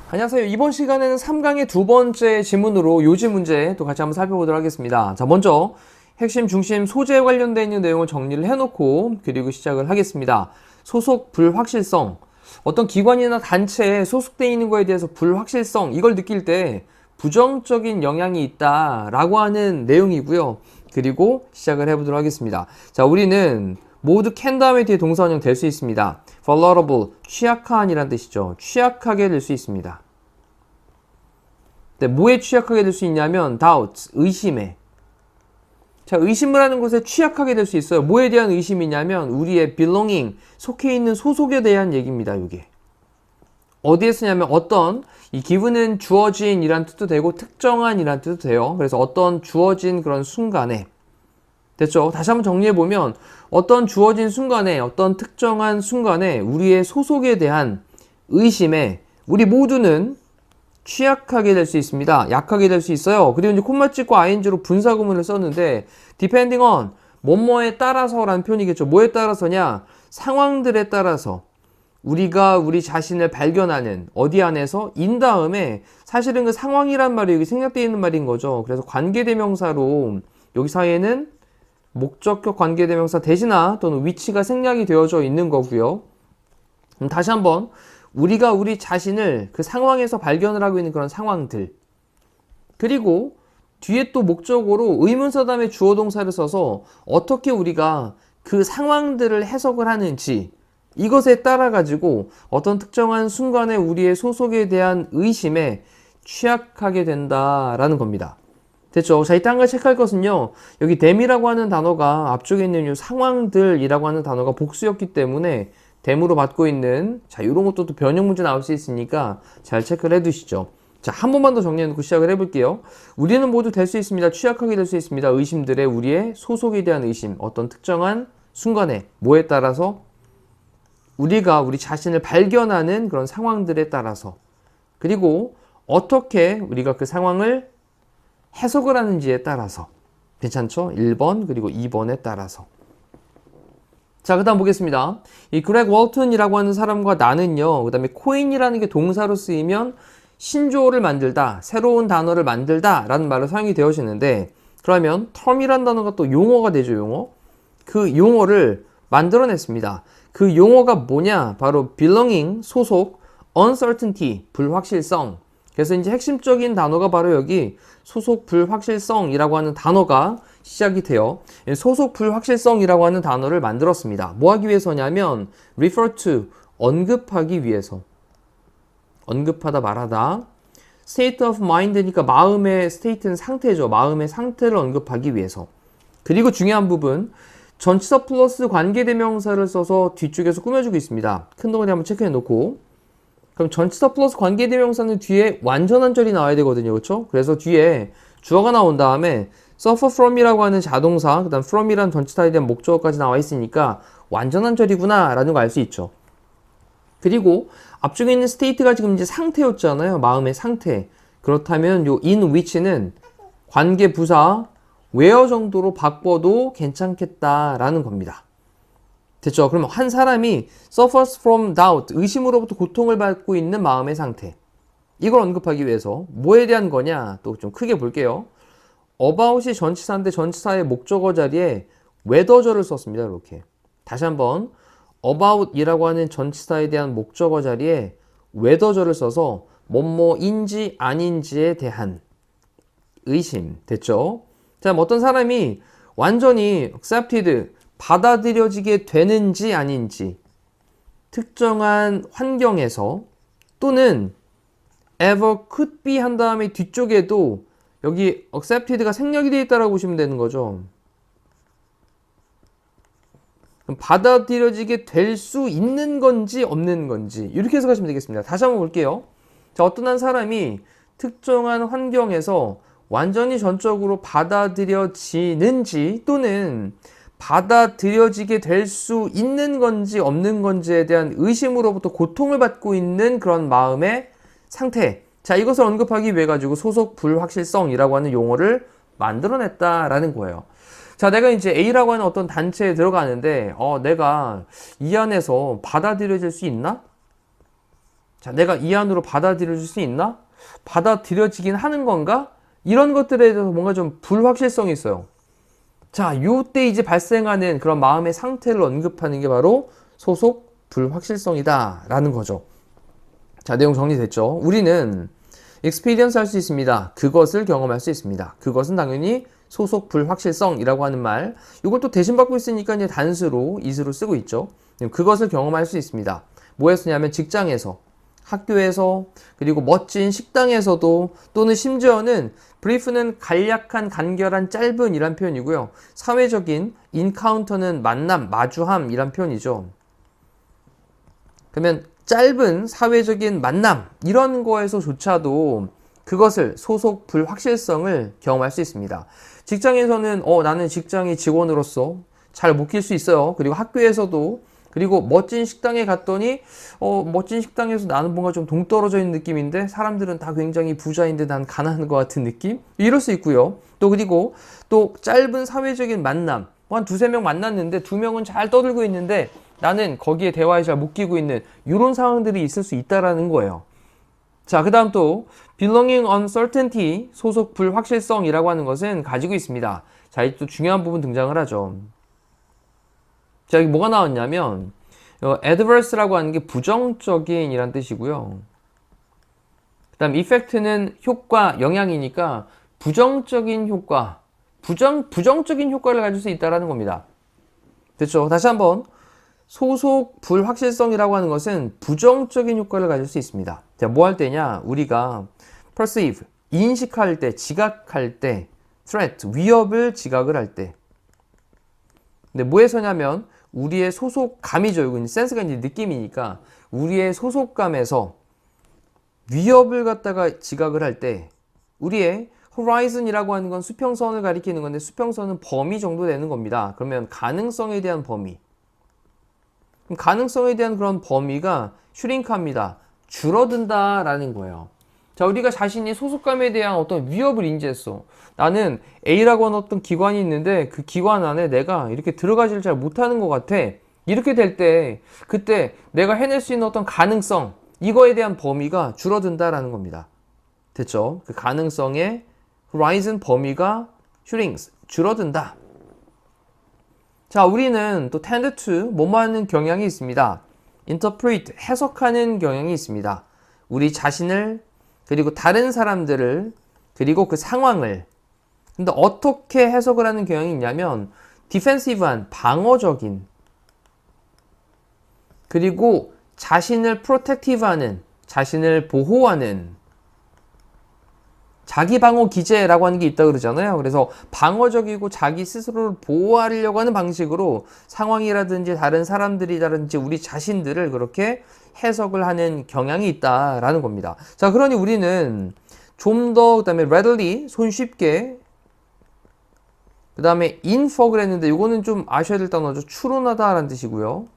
안녕하세요. 이번 시간에는 3강의 두 번째 지문으로 요지 문제 또 같이 한번 살펴보도록 하겠습니다. 자, 먼저 핵심, 중심, 소재에 관련되어 있는 내용을 정리를 해놓고 그리고 시작을 하겠습니다. 소속 불확실성. 어떤 기관이나 단체에 소속되어 있는 거에 대해서 불확실성, 이걸 느낄 때 부정적인 영향이 있다라고 하는 내용이고요. 그리고 시작을 해보도록 하겠습니다. 자, 우리는 모두 can 다음에 뒤에 동사원형 될 수 있습니다. vulnerable, 취약한이란 뜻이죠. 취약하게 될 수 있습니다. 네, 뭐에 취약하게 될 수 있냐면 doubt, 의심에. 자, 의심을 하는 것에 취약하게 될 수 있어요. 뭐에 대한 의심이냐면 우리의 belonging, 속해 있는 소속에 대한 얘기입니다. 이게 어디에 쓰냐면 어떤, 이 given은 주어진 이란 뜻도 되고 특정한 이란 뜻도 돼요. 그래서 어떤 주어진 그런 순간에, 됐죠? 다시 한번 정리해보면 어떤 주어진 순간에, 어떤 특정한 순간에 우리의 소속에 대한 의심에 우리 모두는 취약하게 될 수 있습니다. 약하게 될 수 있어요. 그리고 이제 콤마 찍고 ing로 분사구문을 썼는데 depending on, 뭐뭐에 따라서 라는 표현이겠죠. 뭐에 따라서냐? 상황들에 따라서 우리가 우리 자신을 발견하는, 어디 안에서 in 다음에 사실은 그 상황이란 말이 여기 생략되어 있는 말인 거죠. 그래서 관계대명사로 여기 사이에는 목적격 관계대명사 대신아 또는 위치가 생략이 되어져 있는 거고요. 그럼 다시 한번 우리가 우리 자신을 그 상황에서 발견을 하고 있는 그런 상황들, 그리고 뒤에 또 목적으로 의문사 다음에 주어 동사를 써서 어떻게 우리가 그 상황들을 해석을 하는지, 이것에 따라 가지고 어떤 특정한 순간에 우리의 소속에 대한 의심에 취약하게 된다라는 겁니다. 됐죠? 자, 이때 한 가지 체크할 것은요, 여기 them이라고 하는 단어가 앞쪽에 있는 이 상황들이라고 하는 단어가 복수였기 때문에 them으로 받고 있는, 자, 이런 것도 또 변형 문제 나올 수 있으니까 잘 체크를 해 두시죠. 자, 한 번만 더 정리해 놓고 시작을 해볼게요. 우리는 모두 될 수 있습니다. 취약하게 될 수 있습니다. 의심들의, 우리의 소속에 대한 의심, 어떤 특정한 순간에, 뭐에 따라서, 우리가 우리 자신을 발견하는 그런 상황들에 따라서, 그리고 어떻게 우리가 그 상황을 해석을 하는지에 따라서. 괜찮죠? 1번 그리고 2번에 따라서. 자, 그 다음 보겠습니다. 이 그렉 월튼이라고 하는 사람과 나는요, 그 다음에 코인이라는 게 동사로 쓰이면 신조어를 만들다, 새로운 단어를 만들다 라는 말로 사용이 되어지는데, 그러면 term이라는 단어가 또 용어가 되죠. 용어. 그 용어를 만들어냈습니다. 그 용어가 뭐냐? 바로 belonging, 소속, uncertainty, 불확실성. 그래서 이제 핵심적인 단어가 바로 여기 소속 불확실성이라고 하는 단어가 시작이 돼요. 소속 불확실성이라고 하는 단어를 만들었습니다. 뭐 하기 위해서냐면 refer to, 언급하기 위해서. 언급하다, 말하다. state of mind니까 마음의 state는 상태죠. 마음의 상태를 언급하기 위해서. 그리고 중요한 부분, 전치사 플러스 관계대명사를 써서 뒤쪽에서 꾸며주고 있습니다. 큰 덩어리 한번 체크해 놓고, 그럼 전치사 플러스 관계대명사는 뒤에 완전한 절이 나와야 되거든요. 그렇죠? 그래서 뒤에 주어가 나온 다음에 suffer from이라고 하는 자동사, 그 다음 from이라는 전치사에 대한 목적어까지 나와 있으니까 완전한 절이구나 라는 거 알 수 있죠. 그리고 앞쪽에 있는 state가 지금 이제 상태였잖아요. 마음의 상태. 그렇다면 요 in which는 관계 부사 where 정도로 바꿔도 괜찮겠다라는 겁니다. 됐죠? 그러면 한 사람이 suffers from doubt, 의심으로부터 고통을 받고 있는 마음의 상태. 이걸 언급하기 위해서 뭐에 대한 거냐? 또 좀 크게 볼게요. about이 전치사인데 전치사의 목적어 자리에 whether절을 썼습니다. 이렇게. 다시 한번 about이라고 하는 전치사에 대한 목적어 자리에 whether절을 써서 뭐뭐인지 아닌지에 대한 의심. 됐죠? 자, 어떤 사람이 완전히 accepted, 받아들여지게 되는지 아닌지, 특정한 환경에서, 또는 ever could be 한 다음에 뒤쪽에도 여기 accepted가 생략이 되어 있다고 보시면 되는 거죠. 그럼 받아들여지게 될 수 있는 건지 없는 건지 이렇게 해석하시면 되겠습니다. 다시 한번 볼게요. 자, 어떤 한 사람이 특정한 환경에서 완전히 전적으로 받아들여지는지 또는 받아들여지게 될 수 있는 건지 없는 건지에 대한 의심으로부터 고통을 받고 있는 그런 마음의 상태. 자, 이것을 언급하기 위해 가지고 소속 불확실성이라고 하는 용어를 만들어냈다라는 거예요. 자, 내가 이제 A라고 하는 어떤 단체에 들어가는데, 내가 이 안에서 받아들여질 수 있나? 자, 내가 이 안으로 받아들여질 수 있나? 받아들여지긴 하는 건가? 이런 것들에 대해서 뭔가 좀 불확실성이 있어요. 자, 요때 이제 발생하는 그런 마음의 상태를 언급하는 게 바로 소속 불확실성이다 라는 거죠. 자, 내용 정리됐죠? 우리는 experience 할 수 있습니다. 그것을 경험할 수 있습니다. 그것은 당연히 소속 불확실성이라고 하는 말, 이걸 또 대신받고 있으니까 이제 단수로 is로 쓰고 있죠. 그것을 경험할 수 있습니다. 뭐에 쓰냐면 직장에서, 학교에서, 그리고 멋진 식당에서도, 또는 심지어는 brief는 간략한, 간결한, 짧은 이란 표현이고요. 사회적인 encounter는 만남, 마주함 이란 표현이죠. 그러면 짧은 사회적인 만남 이런 거에서조차도 그것을 소속 불확실성을 경험할 수 있습니다. 직장에서는 나는 직장의 직원으로서 잘 묵힐 수 있어요. 그리고 학교에서도, 그리고 멋진 식당에 갔더니 멋진 식당에서 나는 뭔가 좀 동떨어져 있는 느낌인데 사람들은 다 굉장히 부자인데 난 가난한 것 같은 느낌? 이럴 수 있고요. 또 그리고 또 짧은 사회적인 만남, 한 두세 명 만났는데 두 명은 잘 떠들고 있는데 나는 거기에 대화에 잘 못 끼고 있는 이런 상황들이 있을 수 있다라는 거예요. 자, 그 다음 또 belonging uncertainty, 소속 불확실성이라고 하는 것은 가지고 있습니다. 자, 이 또 중요한 부분 등장을 하죠. 자, 여기 뭐가 나왔냐면 adverse라고 하는 게 부정적인 이란 뜻이고요. 그 다음 effect는 효과, 영향이니까 부정적인 효과, 부정적인 효과를 가질 수 있다는 겁니다. 됐죠? 다시 한번, 소속 불확실성이라고 하는 것은 부정적인 효과를 가질 수 있습니다. 자, 뭐 할 때냐? 우리가 perceive, 인식할 때, 지각할 때, threat, 위협을 지각을 할 때. 근데 뭐에서냐면 우리의 소속감이죠. 이건 센스가 이제 느낌이니까 우리의 소속감에서 위협을 갖다가 지각을 할 때, 우리의 horizon이라고 하는 건 수평선을 가리키는 건데 수평선은 범위 정도 되는 겁니다. 그러면 가능성에 대한 범위. 가능성에 대한 그런 범위가 슈링크합니다. 줄어든다라는 거예요. 자, 우리가 자신이 소속감에 대한 어떤 위협을 인지했어. 나는 A라고 하는 어떤 기관이 있는데 그 기관 안에 내가 이렇게 들어가지를 잘 못하는 것 같아. 이렇게 될 때, 그때 내가 해낼 수 있는 어떤 가능성, 이거에 대한 범위가 줄어든다라는 겁니다. 됐죠? 그 가능성의 horizon 범위가 shrinks, 줄어든다. 자, 우리는 또 tend to, 뭐뭐 하는 경향이 있습니다. interpret, 해석하는 경향이 있습니다. 우리 자신을, 그리고 다른 사람들을, 그리고 그 상황을. 근데 어떻게 해석을 하는 경향이 있냐면 defensive한, 방어적인, 그리고 자신을 protective하는, 자신을 보호하는, 자기 방어 기제라고 하는 게 있다고 그러잖아요. 그래서 방어적이고 자기 스스로를 보호하려고 하는 방식으로 상황이라든지 다른 사람들이라든지 우리 자신들을 그렇게 해석을 하는 경향이 있다라는 겁니다. 자, 그러니 우리는 좀 더, 그 다음에 readily, 손쉽게, 그 다음에 infer를 했는데 이거는 좀 아셔야 될 단어죠. 추론하다라는 뜻이고요.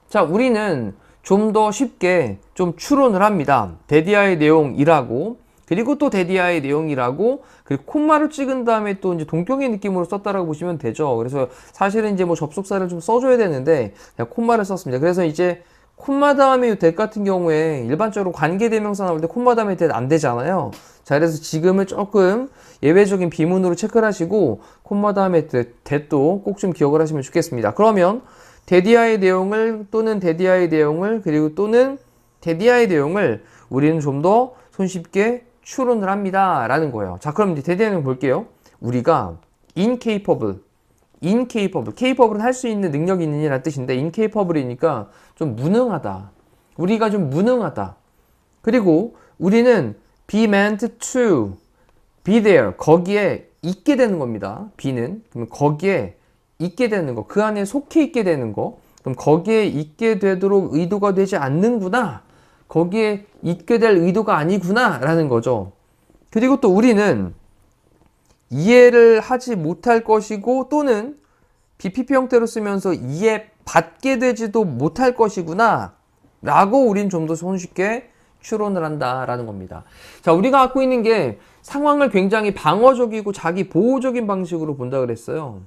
자, 우리는 좀 더 쉽게 좀 추론을 합니다. 데디아의 내용이라고, 그리고 또 데디아의 내용이라고, 그리고 콤마를 찍은 다음에 또 이제 동격의 느낌으로 썼다라고 보시면 되죠. 그래서 사실은 이제 뭐 접속사를 좀 써줘야 되는데 그냥 콤마를 썼습니다. 그래서 이제 콤마 다음에 that 같은 경우에 일반적으로 관계대명사 나올 때 콤마 다음에 that 안 되잖아요. 자, 그래서 지금은 조금 예외적인 비문으로 체크를 하시고 콤마 다음에 that도 꼭 좀 기억을 하시면 좋겠습니다. 그러면 데디아의 내용을, 또는 데디아의 내용을, 그리고 또는 데디아의 내용을 우리는 좀 더 손쉽게 추론을 합니다 라는 거예요. 자, 그럼 이제 데디아의 내용 볼게요. 우리가 incapable, capable은 할 수 있는 능력이 있는 이라는 뜻인데 incapable이니까 좀 무능하다, 우리가 좀 무능하다. 그리고 우리는 be meant to be there, 거기에 있게 되는 겁니다. be는, 그러면 거기에 있게 되는 거, 그 안에 속해 있게 되는 거, 그럼 거기에 있게 되도록 의도가 되지 않는구나, 거기에 있게 될 의도가 아니구나 라는 거죠. 그리고 또 우리는 이해를 하지 못할 것이고, 또는 BPP 형태로 쓰면서 이해받게 되지도 못할 것이구나 라고 우린 좀 더 손쉽게 추론을 한다라는 겁니다. 자, 우리가 갖고 있는 게 상황을 굉장히 방어적이고 자기 보호적인 방식으로 본다 그랬어요.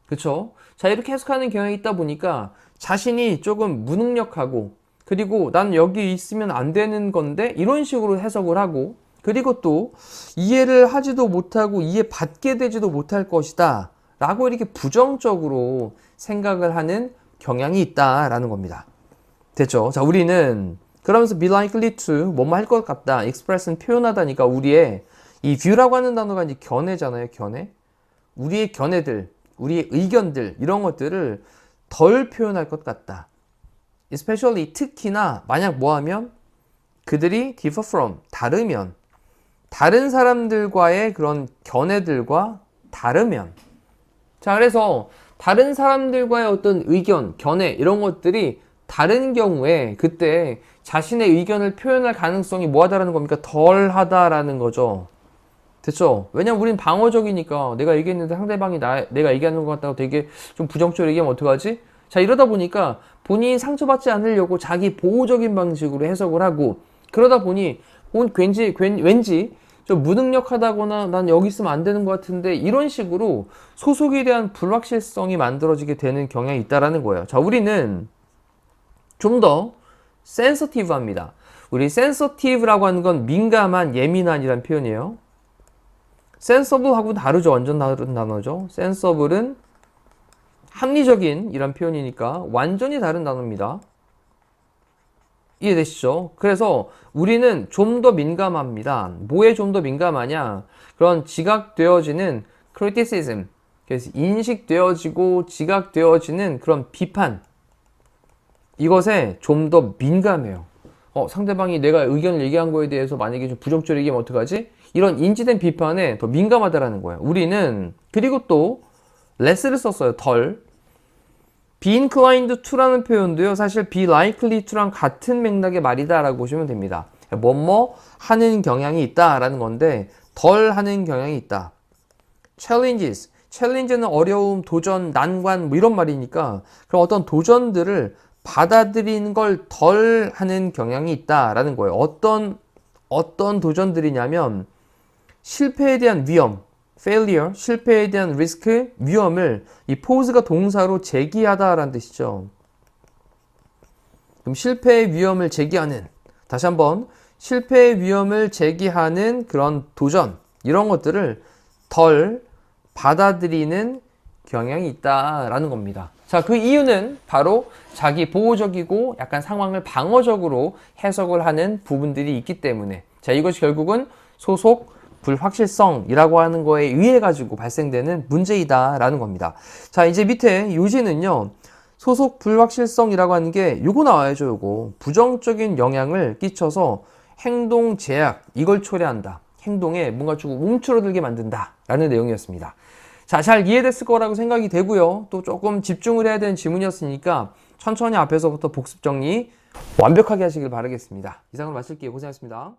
그쵸? 자, 이렇게 해석하는 경향이 있다 보니까 자신이 조금 무능력하고, 그리고 난 여기 있으면 안 되는 건데 이런 식으로 해석을 하고, 그리고 또 이해를 하지도 못하고 이해받게 되지도 못할 것이다 라고 이렇게 부정적으로 생각을 하는 경향이 있다라는 겁니다. 됐죠? 자, 우리는 그러면서 be likely to 뭐뭐 할 것 같다, express는 표현하다니까 우리의 이 view라고 하는 단어가 이제 견해잖아요. 견해. 우리의 견해들, 우리의 의견들, 이런 것들을 덜 표현할 것 같다. especially 특히나 만약 뭐하면 그들이 differ from 다르면, 다른 사람들과의 그런 견해들과 다르면. 자, 그래서 다른 사람들과의 어떤 의견, 견해 이런 것들이 다른 경우에 그때 자신의 의견을 표현할 가능성이 뭐하다라는 겁니까? 덜하다라는 거죠. 됐죠? 왜냐면 우린 방어적이니까 내가 얘기했는데 상대방이 내가 얘기하는 것 같다고 되게 좀 부정적으로 얘기하면 어떡하지? 자, 이러다 보니까 본인이 상처받지 않으려고 자기 보호적인 방식으로 해석을 하고, 그러다 보니 왠지 좀 무능력하다거나 난 여기 있으면 안 되는 것 같은데 이런 식으로 소속에 대한 불확실성이 만들어지게 되는 경향이 있다라는 거예요. 자, 우리는 좀 더 sensitive합니다. 우리 sensitive라고 하는 건 민감한, 예민한이란 표현이에요. sensible하고는 다르죠. 완전 다른 단어죠. sensible은 합리적인 이란 표현이니까 완전히 다른 단어입니다. 이해되시죠? 그래서 우리는 좀 더 민감합니다. 뭐에 좀 더 민감하냐? 그런 지각되어지는 criticism, 그래서 인식되어지고 지각되어지는 그런 비판, 이것에 좀 더 민감해요. 상대방이 내가 의견을 얘기한 거에 대해서 만약에 좀 부정적으로 얘기하면 어떡하지? 이런 인지된 비판에 더 민감하다라는 거예요. 우리는, 그리고 또 less를 썼어요. 덜. be inclined to라는 표현도요, 사실 be likely to랑 같은 맥락의 말이다 라고 보시면 됩니다. 뭐뭐 하는 경향이 있다 라는 건데, 덜 하는 경향이 있다. challenges, challenge는 어려움, 도전, 난관 뭐 이런 말이니까, 그럼 어떤 도전들을 받아들이는 걸 덜 하는 경향이 있다 라는 거예요. 어떤 도전들이냐면 실패에 대한 위험, failure, 실패에 대한 리스크, 위험을 이 포즈가 동사로 제기하다라는 뜻이죠. 그럼 실패의 위험을 제기하는, 다시 한번 실패의 위험을 제기하는 그런 도전, 이런 것들을 덜 받아들이는 경향이 있다라는 겁니다. 자, 그 이유는 바로 자기 보호적이고 약간 상황을 방어적으로 해석을 하는 부분들이 있기 때문에, 자, 이것이 결국은 소속 불확실성이라고 하는 거에 의해 가지고 발생되는 문제이다라는 겁니다. 자, 이제 밑에 요지는요, 소속 불확실성이라고 하는 게 요거 나와야죠. 요거 부정적인 영향을 끼쳐서 행동 제약, 이걸 초래한다. 행동에 뭔가 조금 움츠러들게 만든다 라는 내용이었습니다. 자, 잘 이해됐을 거라고 생각이 되고요. 또 조금 집중을 해야 되는 지문이었으니까 천천히 앞에서부터 복습 정리 완벽하게 하시길 바라겠습니다. 이상으로 마칠게요. 고생하셨습니다.